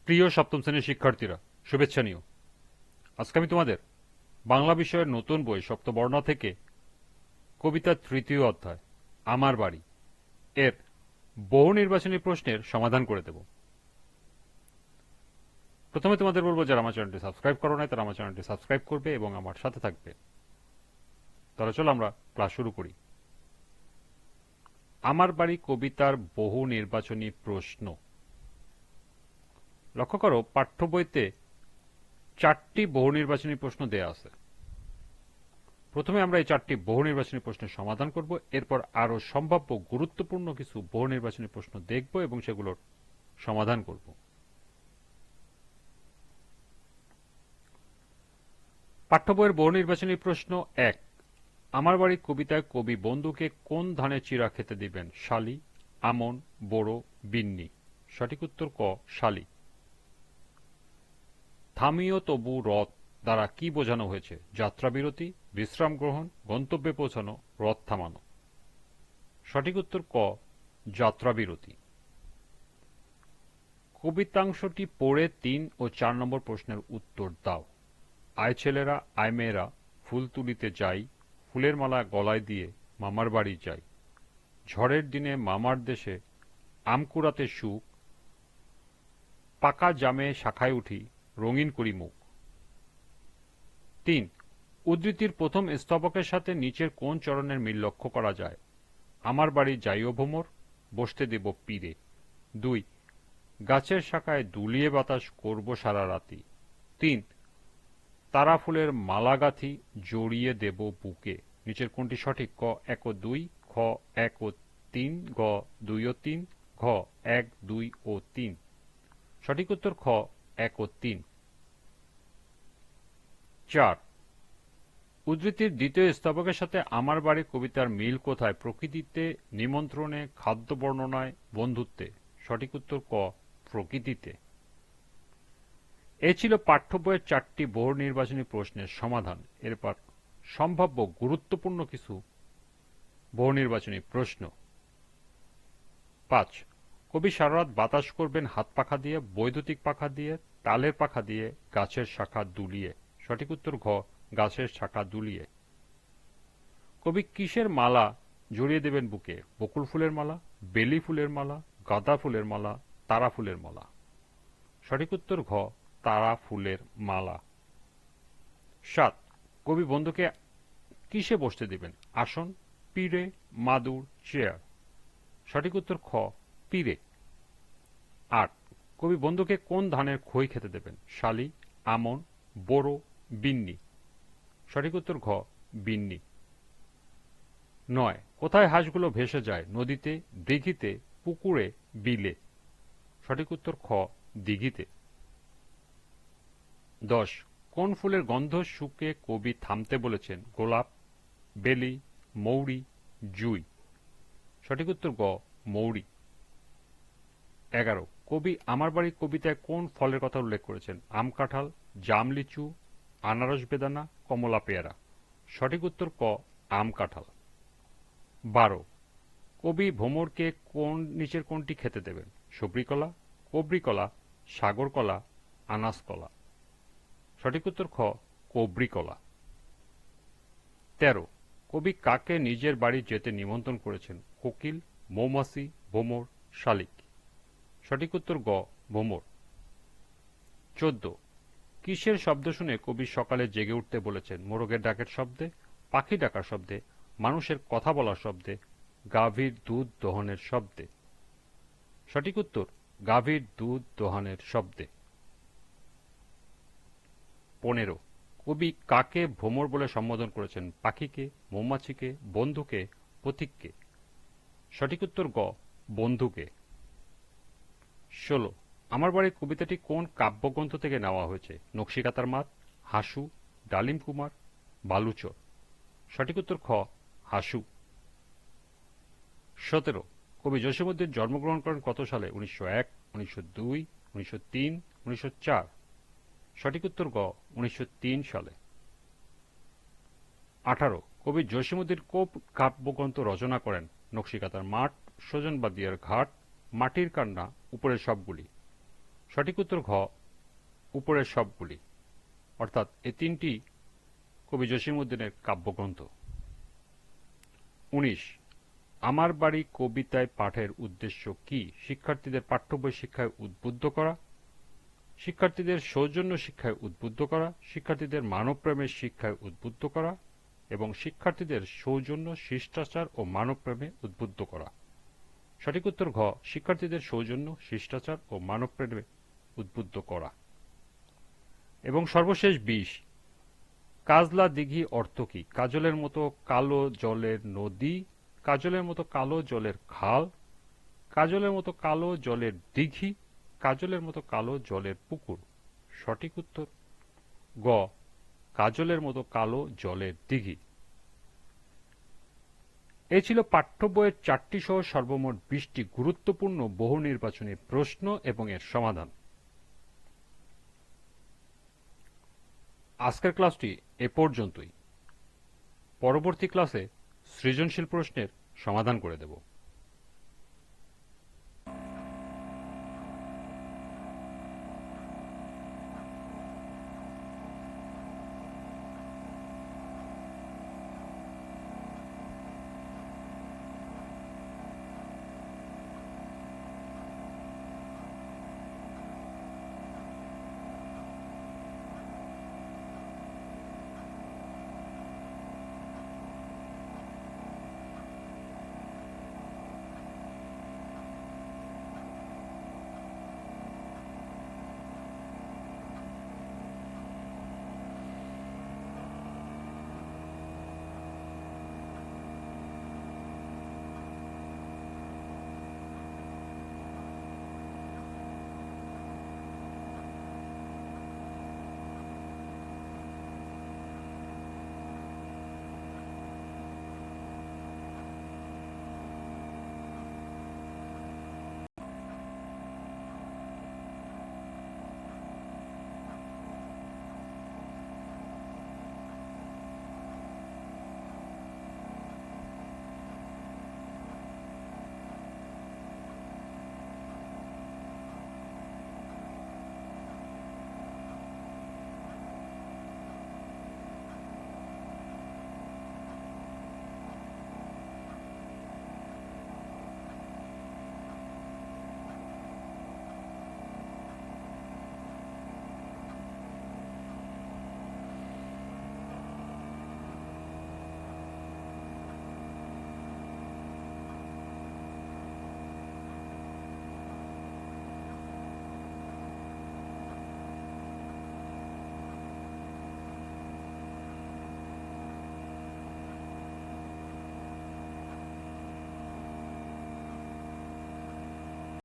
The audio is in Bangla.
প্রিয় সপ্তম শ্রেণীর শিক্ষার্থীরা, শুভেচ্ছা নিও। আজকে আমি তোমাদের বাংলা বিষয়ের নতুন বই সপ্তবর্ণ থেকে কবিতার তৃতীয় অধ্যায় আমার বাড়ি এর বহু নির্বাচনী প্রশ্নের সমাধান করে দেব। প্রথমে তোমাদের বলবো, যারা আমার চ্যানেলটি সাবস্ক্রাইব করো নাই তারা আমার চ্যানেলটি সাবস্ক্রাইব করবে এবং আমার সাথে থাকবে। তাহলে চলো আমরা ক্লাস শুরু করি। আমার বাড়ি কবিতার বহু নির্বাচনী প্রশ্ন। লক্ষ্য করো, পাঠ্য বইতে 4টি বহু নির্বাচনী প্রশ্ন দেয়া আছে। প্রথমে আমরা এই 4টি বহু নির্বাচনী প্রশ্নের সমাধান করব, এরপর আরো সম্ভাব্য গুরুত্বপূর্ণ কিছু বহু নির্বাচনী প্রশ্ন দেখব এবং সেগুলোর সমাধান করব। পাঠ্য বইয়ের বহু নির্বাচনী প্রশ্ন 1। আমার বাড়ি কবিতায় কবি বন্ধুকে কোন ধানের চিরা খেতে দিবেন? শালি, আমন, বোরো, বিন্নি। সঠিক উত্তর ক, শালি। থামিও তবু রথ দ্বারা কি বোঝানো হয়েছে? যাত্রা বিরতি, বিশ্রাম গ্রহণ, গন্তব্যে পৌঁছানো, রথ থামানো। সঠিক উত্তর ক, যাত্রা বিরতি। কবিতাংশটি পড়ে 3 ও 4 নম্বর প্রশ্নের উত্তর দাও। আয় ছেলেরা আয় মেয়েরা ফুল তুলিতে যাই, ফুলের মালা গলায় দিয়ে মামার বাড়ি যাই, ঝড়ের দিনে মামার দেশে আম কুড়াতে সুখ, পাকা জামে শাখায় উঠি রঙিন করি মুখ। 3। উদ্ধৃতির প্রথম স্তবকের সাথে নিচের কোন চরণের মিল লক্ষ্য করা যায়? আমার বাড়ি যাইও ভ্রমর, বসতে দেব পীরে। 2। গাছের শাখায় দুলিয়ে বাতাস করব সারা রাতি। 3। তারা ফুলের মালা গাঁথি জড়িয়ে দেব বুকে। নিচের কোনটি সঠিক? ক 1 ও 2, খ 1 ও 3, গ 2 ও 3, ঘ 1, 2 ও 3। সঠিক উত্তর খ 1 ও 3। 4। উদ্ধৃতির দ্বিতীয় স্তবকের সাথে আমার বাড়ি কবিতার মিল কোথায়? প্রকৃতিতে, নিমন্ত্রণে, খাদ্য বর্ণনায়, বন্ধুত্বে। সঠিক উত্তর ক, প্রকৃতিতে। এ ছিল পাঠ্য বইয়ের 4টি বহু নির্বাচনী প্রশ্নের সমাধান। এরপর সম্ভাব্য গুরুত্বপূর্ণ কিছু বহু নির্বাচনী প্রশ্ন। 5। কবি সারারাত বাতাস করবেন হাত পাখা দিয়ে, বৈদ্যুতিক পাখা দিয়ে, তালের পাখা দিয়ে, গাছের শাখা দুলিয়ে। সঠিক উত্তর ঘ, গাছের শাখা দুলিয়ে। কবি কিসের মালা জড়িয়ে দেবেন বুকে? বকুল ফুলের মালা, বেলি ফুলের মালা, গাঁদা ফুলের মালা, তারা ফুলের মালা। সঠিক উত্তর ঘ, তারা ফুলের মালা। 7। কবি বন্ধুকে কিসে বসতে দিবেন? আসন, পীড়ে, মাদুর, চেয়ার। সঠিক উত্তর খ, পীড়ে। 8। কবি বন্ধুকে কোন ধানের খই খেতে দেবেন? শালি, আমন, বোরো, বিন্নি। সঠিক উত্তর ঘ, বিন্নি। 9। কোথায় হাঁসগুলো ভেসে যায়? নদীতে, দিঘিতে, পুকুরে, বিলে। সঠিক উত্তর খ, দিঘিতে। 10। কোন ফুলের গন্ধ শুকে কবি থামতে বলেছেন? গোলাপ, বেলি, মৌরি, জুঁই। সঠিক উত্তর গ, মৌরি। 11। কবি আমার বাড়ি কবিতায় কোন ফলের কথা উল্লেখ করেছেন? আম, কাঁঠাল, জাম, লিচু, আনারস, বেদানা, কমলা, পেয়ারা। সঠিক উত্তর ক, আম, কাঁঠাল। 12। কবি ভ্রমরকে নিচের কোনটি খেতে দেবেন? সবরি কলা, কবরি কলা, সাগর কলা, আনাস কলা। সঠিক উত্তর খ, কবরি কলা। 13। কবি কাকে নিজের বাড়ি যেতে নিমন্ত্রণ করেছেন? কোকিল, মৌমাছি, ভ্রমর, শালিক। সঠিক উত্তর গ, ভ্রমর। 14। কিসের শব্দ শুনে কবি সকালে জেগে উঠতে বলেছেন? মোরগের ডাকের শব্দে, পাখি ডাকার শব্দে, মানুষের কথা বলার শব্দে, গাভীর দুধ দহনের শব্দে। সঠিক উত্তর গাভীর দুধ দহনের শব্দে। 15। কবি কাকে ভ্রমর বলে সম্বোধন করেছেন? পাখিকে, মৌমাছিকে, বন্ধুকে, পথিককে। সঠিক উত্তর গ, বন্ধুকে। 16। আমার বাড়ির কবিতাটি কোন কাব্যগ্রন্থ থেকে নেওয়া হয়েছে? নকশিকাঁথার মাত, হাসু, ডালিম কুমার, বালুচর। সঠিক উত্তর খ, হাসু। 17। কবি জসীমউদ্দীন জন্মগ্রহণ করেন কত সালে? 1901, 1902, 1903, 1904। সঠিক উত্তর গ, 1903 সালে। 18। কবি জসীমউদ্দীন কোন কাব্যগ্রন্থ রচনা করেন? নকশিকাঁথার মাঠ, সুজন বাদিয়ার ঘাট, মাটির কান্না, উপরের সবগুলি। সঠিক উত্তর ঘ উপরের সবগুলি, অর্থাৎ এ তিনটি কবি জসীমউদ্দিনের কাব্যগ্রন্থ। ১৯ আমার বাড়ি কবিতায় পাঠের উদ্দেশ্য কি? শিক্ষার্থীদের পাঠ্য বই শিক্ষায় উদ্বুদ্ধ করা, শিক্ষার্থীদের সৌজন্য শিক্ষায় উদ্বুদ্ধ করা, শিক্ষার্থীদের মানবপ্রেমের শিক্ষায় উদ্বুদ্ধ করা এবং শিক্ষার্থীদের সৌজন্য, শিষ্টাচার ও মানবপ্রেমে উদ্বুদ্ধ করা। সঠিক উত্তর ঘ শিক্ষার্থীদের সৌজন্য, শিষ্টাচার ও মানবপ্রেমে উদ্বুদ্ধ করা। এবং সর্বশেষ ২০ কাজলা দিঘি অর্থ কি? কাজলের মতো কালো জলের নদী, কাজলের মতো কালো জলের খাল, কাজলের মতো কালো জলের দিঘি, কাজলের মতো কালো জলের পুকুর। সঠিক উত্তর গ কাজলের মতো কালো জলের দিঘি। এ ছিল পাঠ্য বইয়ের ৪টি সহ সর্বমোট ২০টি গুরুত্বপূর্ণ বহু নির্বাচনী প্রশ্ন এবং এর সমাধান। আজকের ক্লাসটি এ পর্যন্তই। পরবর্তী ক্লাসে সৃজনশীল প্রশ্নের সমাধান করে দেব।